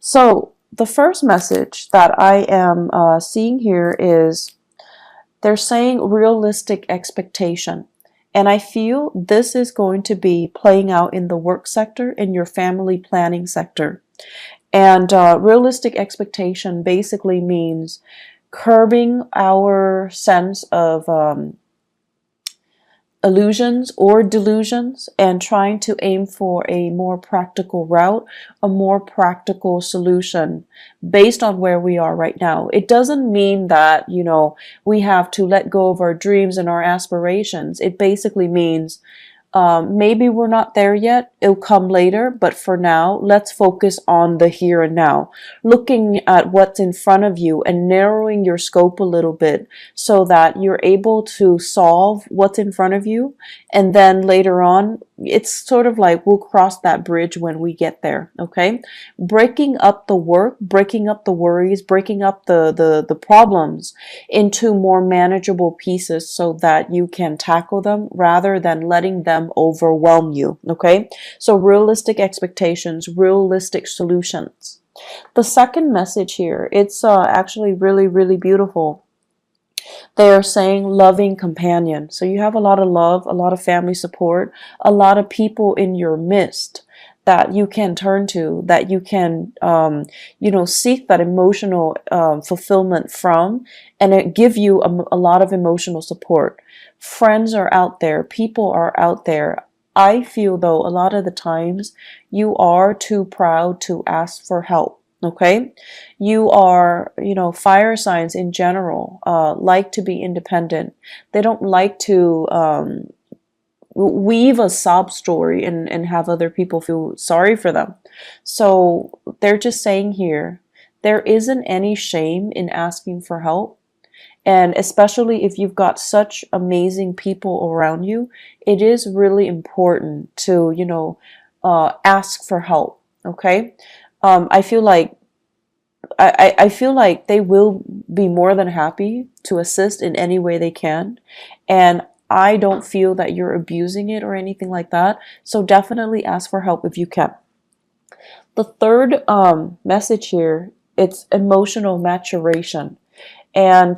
So the first message that I am seeing here is they're saying realistic expectation. And I feel this is going to be playing out in the work sector, in your family planning sector. And realistic expectation basically means curbing our sense of illusions or delusions and trying to aim for a more practical route, a more practical solution based on where we are right now. It doesn't mean that, we have to let go of our dreams and our aspirations. It basically means maybe we're not there yet. It'll come later, but for now, let's focus on the here and now, looking at what's in front of you and narrowing your scope a little bit so that you're able to solve what's in front of you. And then later on, it's sort of like we'll cross that bridge when we get there. Okay. Breaking up the work, breaking up the worries, breaking up the problems into more manageable pieces so that you can tackle them rather than letting them overwhelm you. Okay. So realistic expectations, realistic solutions. The second message here, it's actually really, really beautiful. They are saying loving companion. So you have a lot of love, a lot of family support, a lot of people in your midst that you can turn to, that you can, seek that emotional fulfillment from, and it give you a lot of emotional support. Friends are out there, people are out there. I feel though a lot of the times you are too proud to ask for help. Okay, you are, fire signs in general like to be independent. They don't like to weave a sob story and have other people feel sorry for them. So they're just saying here, there isn't any shame in asking for help. And especially if you've got such amazing people around you, it is really important to, ask for help. Okay. I feel like I feel like they will be more than happy to assist in any way they can. And I don't feel that you're abusing it or anything like that. So definitely ask for help if you can. The third message here, it's emotional maturation. And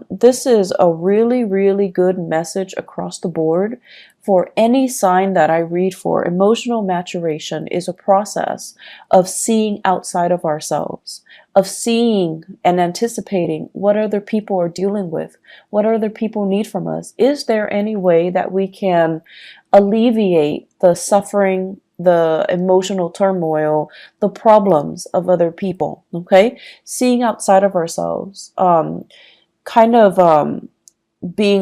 this is a really, really good message across the board for any sign that I read for. Emotional maturation is a process of seeing outside of ourselves, of seeing and anticipating what other people are dealing with, what other people need from us. Is there any way that we can alleviate the suffering, the emotional turmoil, the problems of other people? Okay, seeing outside of ourselves, being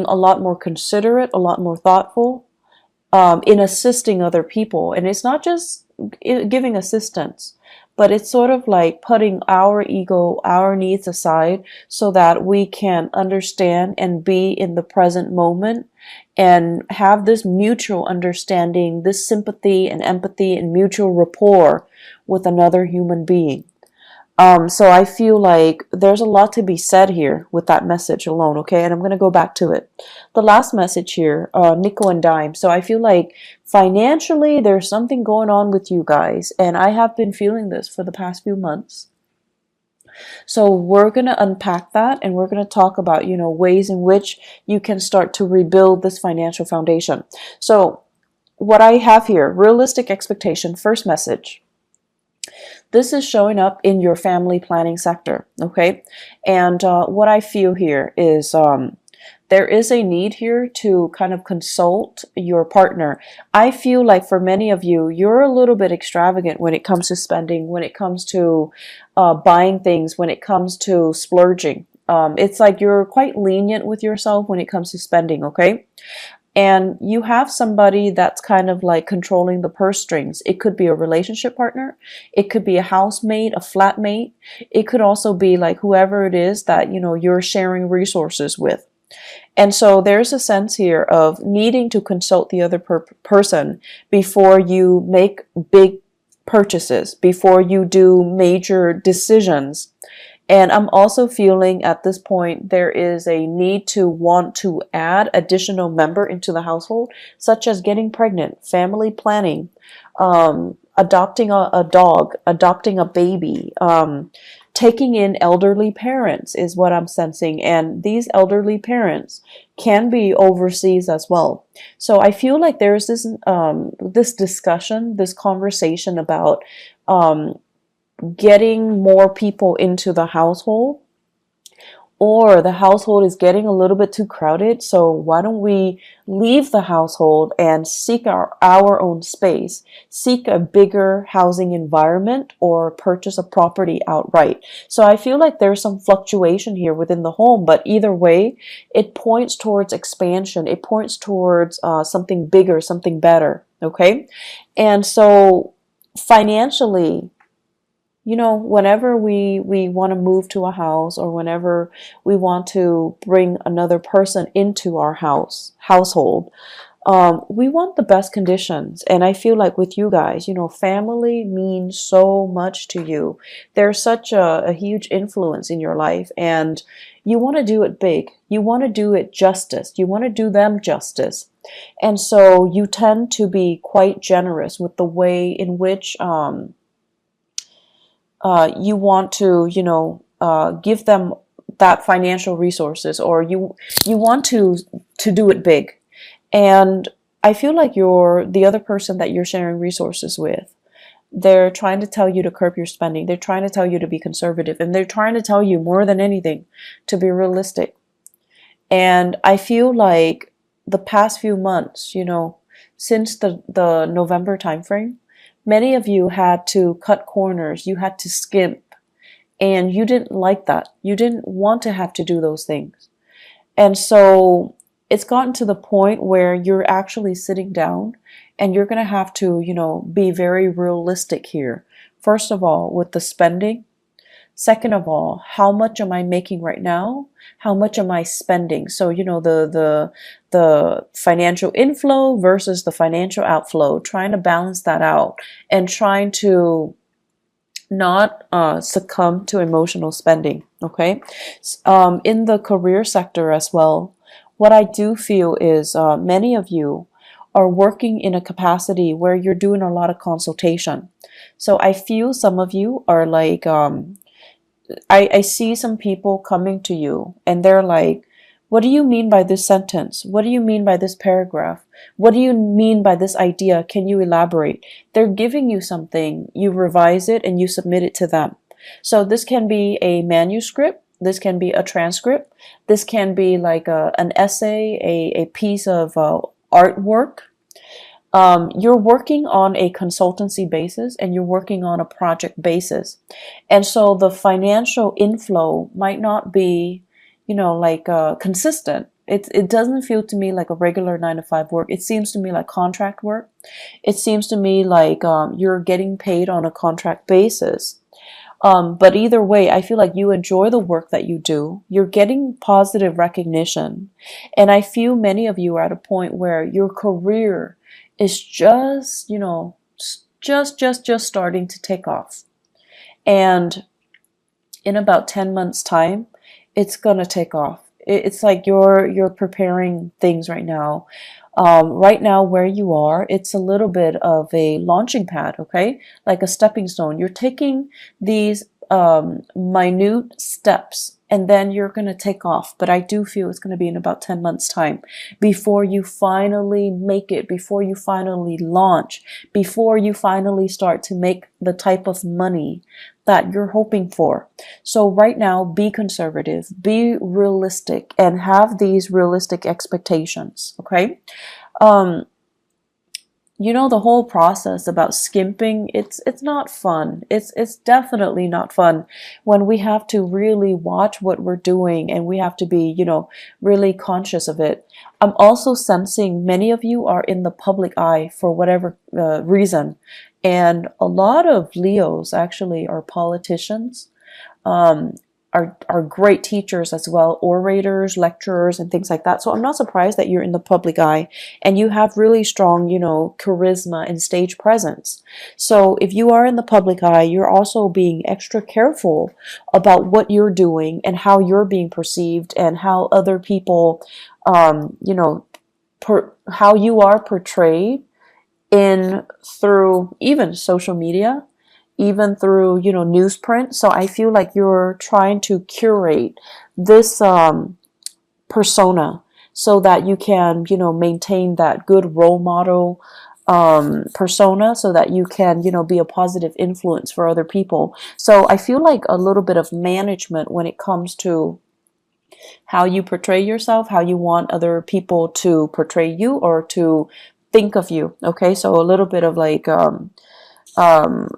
a lot more considerate, a lot more thoughtful in assisting other people. And it's not just giving assistance, but it's sort of like putting our ego, our needs aside so that we can understand and be in the present moment and have this mutual understanding, this sympathy and empathy and mutual rapport with another human being. So I feel like there's a lot to be said here with that message alone, okay? And I'm going to go back to it. The last message here, nickel and dime. So I feel like financially there's something going on with you guys, and I have been feeling this for the past few months. So we're going to unpack that, and we're going to talk about, ways in which you can start to rebuild this financial foundation. So what I have here, realistic expectation, first message. This is showing up in your family planning sector, okay? And what I feel here is there is a need here to kind of consult your partner. I feel like for many of you, you're a little bit extravagant when it comes to spending, when it comes to buying things, when it comes to splurging. It's like you're quite lenient with yourself when it comes to spending, okay? And you have somebody that's kind of like controlling the purse strings. It could be a relationship partner. It could be a housemate, a flatmate. It could also be like whoever it is that, you're sharing resources with. And so there's a sense here of needing to consult the other person before you make big purchases, before you do major decisions. And I'm also feeling at this point there is a need to want to add additional member into the household, such as getting pregnant, family planning. adopting a dog, adopting a baby, taking in elderly parents is what I'm sensing. And these elderly parents can be overseas as well. So I feel like there's this discussion, this conversation about um, getting more people into the household, or the household is getting a little bit too crowded. So why don't we leave the household and seek our own space, seek a bigger housing environment, or purchase a property outright? So I feel like there's some fluctuation here within the home, but either way, it points towards expansion. It points towards something bigger, something better. Okay. And so financially, whenever we want to move to a house, or whenever we want to bring another person into our household, we want the best conditions. And I feel like with you guys, family means so much to you. They're such a huge influence in your life, and you want to do it big. You want to do it justice. You want to do them justice. And so you tend to be quite generous with the way in which you want to, give them that financial resources, or you want to do it big. And I feel like the other person that you're sharing resources with, they're trying to tell you to curb your spending. They're trying to tell you to be conservative, and they're trying to tell you more than anything to be realistic. And I feel like the past few months, since the November timeframe, many of you had to cut corners, you had to skimp, and you didn't like that. You didn't want to have to do those things. And so it's gotten to the point where you're actually sitting down and you're going to have to, be very realistic here. First of all, with the spending. Second of all, how much am I making right now? How much am I spending? So, the financial inflow versus the financial outflow, trying to balance that out and trying to not succumb to emotional spending. Okay. In the career sector as well, what I do feel is many of you are working in a capacity where you're doing a lot of consultation. So I feel some of you are like, I see some people coming to you and they're like, what do you mean by this sentence? What do you mean by this paragraph? What do you mean by this idea? Can you elaborate? They're giving you something, you revise it, and you submit it to them. So this can be a manuscript, this can be a transcript, this can be like an essay, a piece of artwork. You're working on a consultancy basis and you're working on a project basis. And so the financial inflow might not be, consistent. It doesn't feel to me like a regular 9 to 5 work. It seems to me like contract work. It seems to me like you're getting paid on a contract basis. But either way, I feel like you enjoy the work that you do. You're getting positive recognition. And I feel many of you are at a point where your career is just, just starting to take off. And in about 10 months time, it's going to take off. It's like you're preparing things right now. Right now where you are, it's a little bit of a launching pad, okay? Like a stepping stone. You're taking these minute steps and then you're going to take off. But I do feel it's going to be in about 10 months time before you finally make it, before you finally launch, before you finally start to make the type of money that you're hoping for. So right now, be conservative, be realistic, and have these realistic expectations, okay? The whole process about skimping, it's not fun. It's definitely not fun when we have to really watch what we're doing and we have to be, really conscious of it. I'm also sensing many of you are in the public eye for whatever reason. And a lot of Leos actually are politicians, are great teachers as well, orators, lecturers, and things like that. So I'm not surprised that you're in the public eye and you have really strong, charisma and stage presence. So if you are in the public eye, you're also being extra careful about what you're doing and how you're being perceived and how other people, how you are portrayed in through even social media, even through, newsprint. So I feel like you're trying to curate this persona so that you can, maintain that good role model persona, so that you can, be a positive influence for other people. So I feel like a little bit of management when it comes to how you portray yourself, how you want other people to portray you or to think of you. Okay, so a little bit of like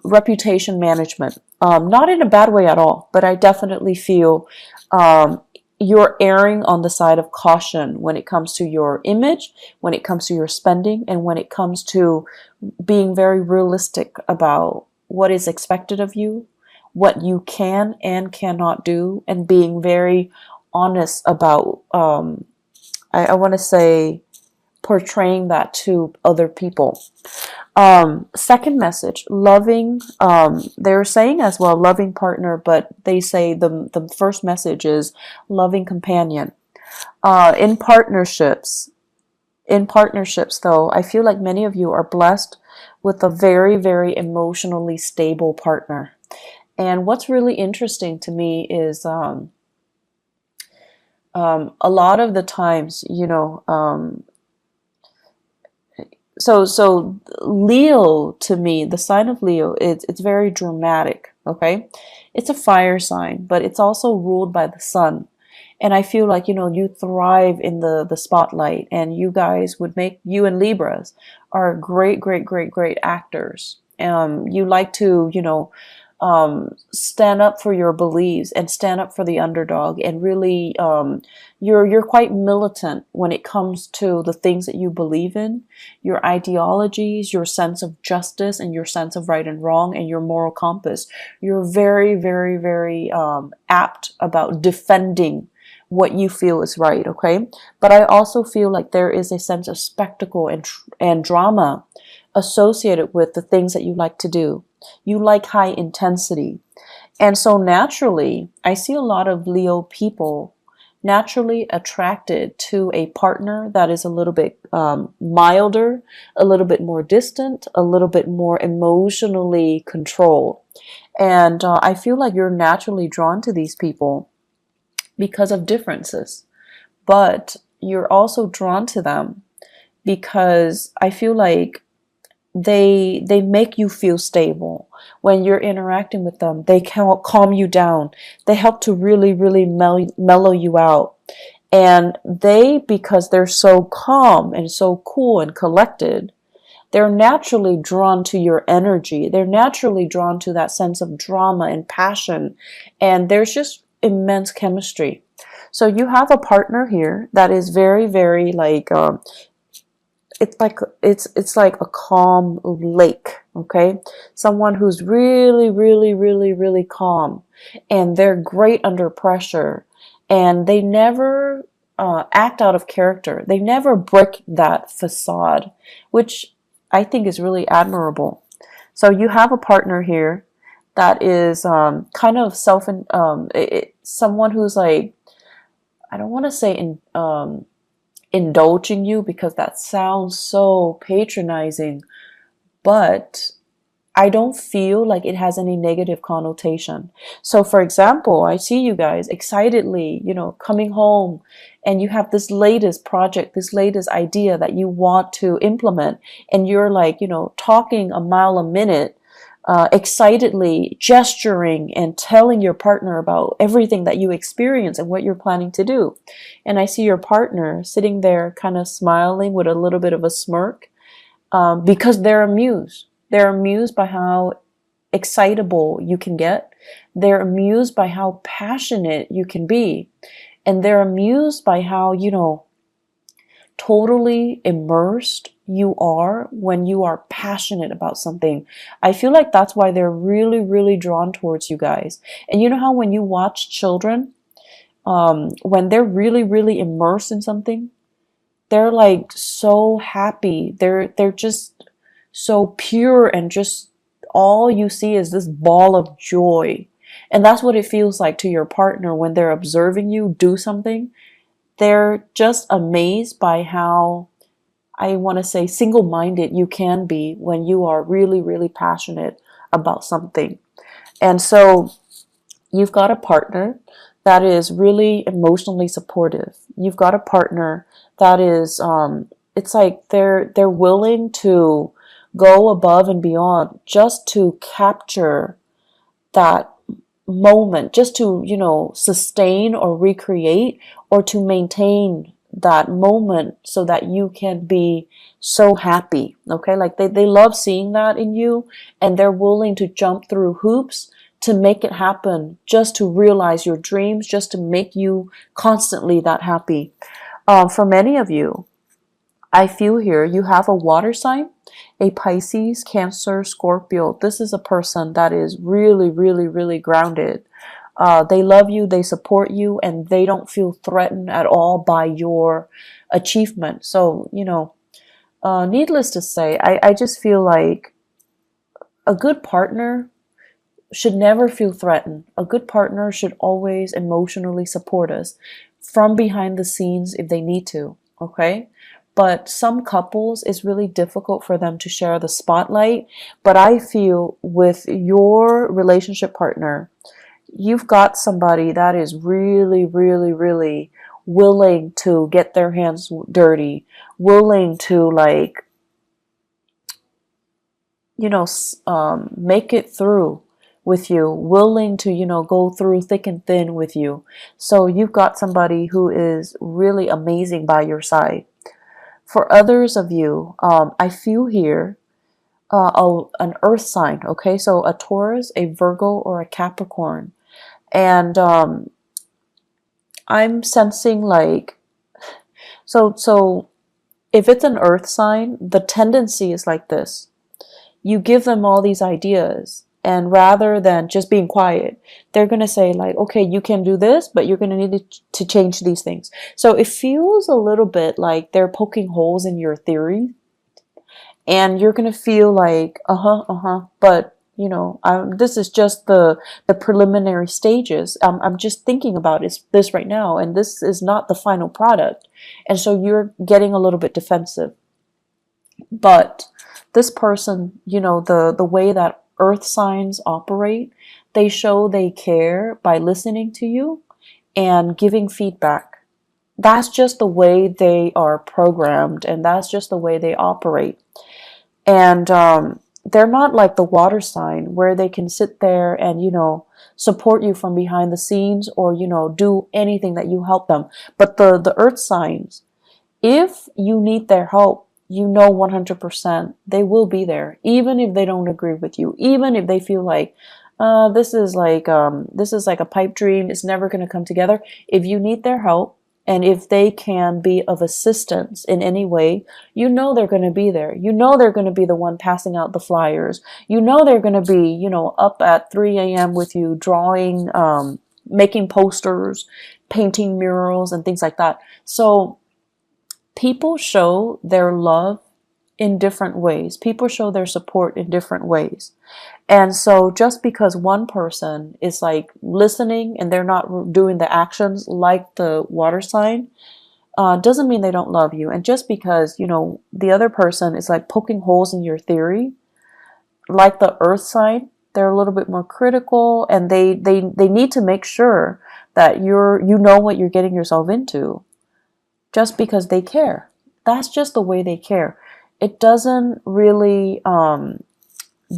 reputation management. Not in a bad way at all, but I definitely feel um, you're erring on the side of caution when it comes to your image, when it comes to your spending, and when it comes to being very realistic about what is expected of you, what you can and cannot do, and being very honest about, I want to say, portraying that to other people. Second message, loving, they're saying as well, loving partner, but they say the first message is loving companion. In partnerships though, I feel like many of you are blessed with a very, very emotionally stable partner. And what's really interesting to me is a lot of the times, so Leo, to me, the sign of Leo, it's very dramatic, okay? It's a fire sign, but it's also ruled by the sun. And I feel like, you thrive in the spotlight, and you guys would make, you and Libras are great, great, great, great actors. You like to, stand up for your beliefs and stand up for the underdog, and really, you're quite militant when it comes to the things that you believe in, your ideologies, your sense of justice, and your sense of right and wrong, and your moral compass. You're very, very, very apt about defending what you feel is right, okay? But I also feel like there is a sense of spectacle and drama associated with the things that you like to do. You like high intensity. And so naturally, I see a lot of Leo people naturally attracted to a partner that is a little bit milder, a little bit more distant, a little bit more emotionally controlled. And I feel like you're naturally drawn to these people because of differences. But you're also drawn to them because I feel like they make you feel stable when you're interacting with them. They can calm you down. They help to really, really mellow you out. And they, because they're so calm and so cool and collected, they're naturally drawn to your energy. They're naturally drawn to that sense of drama and passion. And there's just immense chemistry. So you have a partner here that is very, very like it's like a calm lake, okay? Someone who's really, really, really, really calm, and they're great under pressure, and they never act out of character. They never break that facade, which I think is really admirable. So you have a partner here that is kind of someone who's like, I don't want to say indulging you, because that sounds so patronizing, but I don't feel like it has any negative connotation. So for example, I see you guys excitedly, coming home, and you have this latest project, this latest idea that you want to implement, and you're like, talking a mile a minute, excitedly gesturing and telling your partner about everything that you experience and what you're planning to do. And I see your partner sitting there kind of smiling with a little bit of a smirk, because they're amused. They're amused by how excitable you can get. They're amused by how passionate you can be. And they're amused by how, totally immersed you are when you are passionate about something. I feel like that's why they're really, really drawn towards you guys. And you know how when you watch children, when they're really, really immersed in something, they're like so happy. They're just so pure, and just all you see is this ball of joy. And that's what it feels like to your partner when they're observing you do something. They're just amazed by I want to say single-minded you can be when you are really, really passionate about something. And so you've got a partner that is really emotionally supportive. You've got a partner that is, it's like they're willing to go above and beyond just to capture that moment, just to, sustain or recreate or to maintain that moment so that you can be so happy. Okay, like they love seeing that in you, and they're willing to jump through hoops to make it happen, just to realize your dreams, just to make you constantly that happy. For many of you, I feel here you have a water sign, a Pisces, Cancer, Scorpio. This is a person that is really, really, really grounded. They love you, they support you, and they don't feel threatened at all by your achievement. So, needless to say, I just feel like a good partner should never feel threatened. A good partner should always emotionally support us from behind the scenes if they need to, okay? But some couples, it's really difficult for them to share the spotlight. But I feel with your relationship partner, you've got somebody that is really, really, really willing to get their hands dirty, willing to make it through with you, willing to, go through thick and thin with you. So you've got somebody who is really amazing by your side. For others of you, I feel here an earth sign, okay? So a Taurus, a Virgo, or a Capricorn. And I'm sensing so if it's an earth sign, the tendency is like this. You give them all these ideas, and rather than just being quiet, they're going to say okay, you can do this, but you're going to need to change these things. So it feels a little bit like they're poking holes in your theory, and you're going to feel like, but this is just the preliminary stages. I'm just thinking about this right now, and this is not the final product. And so you're getting a little bit defensive. But this person, the way that earth signs operate, they show they care by listening to you and giving feedback. That's just the way they are programmed, and that's just the way they operate. And they're not like the water sign where they can sit there and, support you from behind the scenes or, do anything that you help them. But the earth signs, if you need their help, 100% they will be there, even if they don't agree with you, even if they feel like this is like a pipe dream, it's never going to come together. If you need their help, and if they can be of assistance in any way, they're going to be there. They're going to be the one passing out the flyers. They're going to be, up at 3 a.m. with you, drawing, making posters, painting murals, and things like that. So people show their love in different ways. People show their support in different ways. And so just because one person is listening and they're not doing the actions like the water sign, doesn't mean they don't love you. And just because, the other person is poking holes in your theory, like the earth sign, they're a little bit more critical, and they need to make sure that you know what you're getting yourself into. Just because they care. That's just the way they care. It doesn't really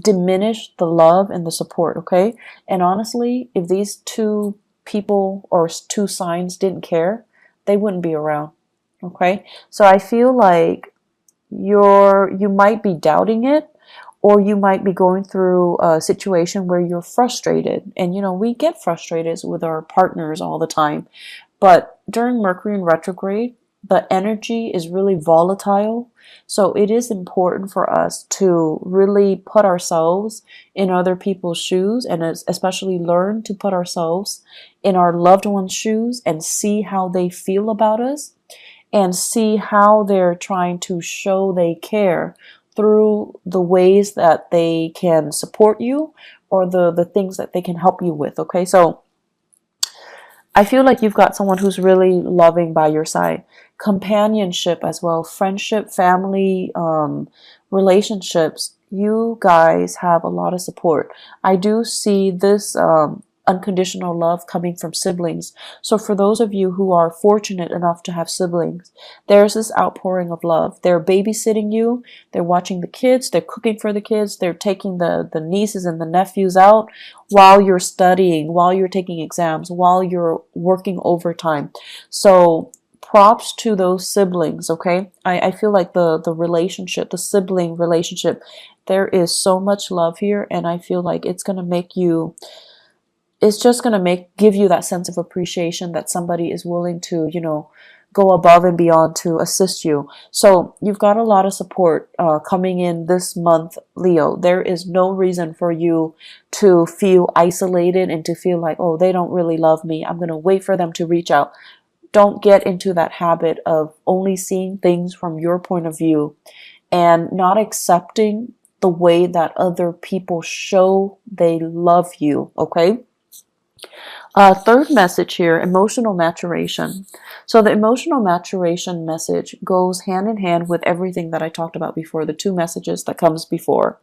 diminish the love and the support, okay? And honestly, if these two people or two signs didn't care, they wouldn't be around, okay? So I feel like you might be doubting it, or you might be going through a situation where you're frustrated. And we get frustrated with our partners all the time. But during Mercury in retrograde, the energy is really volatile. So it is important for us to really put ourselves in other people's shoes, and especially learn to put ourselves in our loved ones' shoes and see how they feel about us, and see how they're trying to show they care through the ways that they can support you, or the things that they can help you with, okay? So I feel like you've got someone who's really loving by your side. companionship as well, friendship, family, relationships. You guys have a lot of support. I do see this unconditional love coming from siblings. So for those of you who are fortunate enough to have siblings, there's this outpouring of love. They're babysitting you, they're watching the kids, they're cooking for the kids, they're taking the nieces and the nephews out while you're studying, while you're taking exams, while you're working overtime. So props to those siblings, okay? I feel like the relationship, the sibling relationship, there is so much love here, and I feel like it's gonna make you, it's just gonna give you that sense of appreciation that somebody is willing to, go above and beyond to assist you. So you've got a lot of support coming in this month, Leo. There is no reason for you to feel isolated and to feel like, oh, they don't really love me, I'm gonna wait for them to reach out. Don't get into that habit of only seeing things from your point of view and not accepting the way that other people show they love you, okay? Third message here, emotional maturation. So the emotional maturation message goes hand in hand with everything that I talked about before, the two messages that comes before.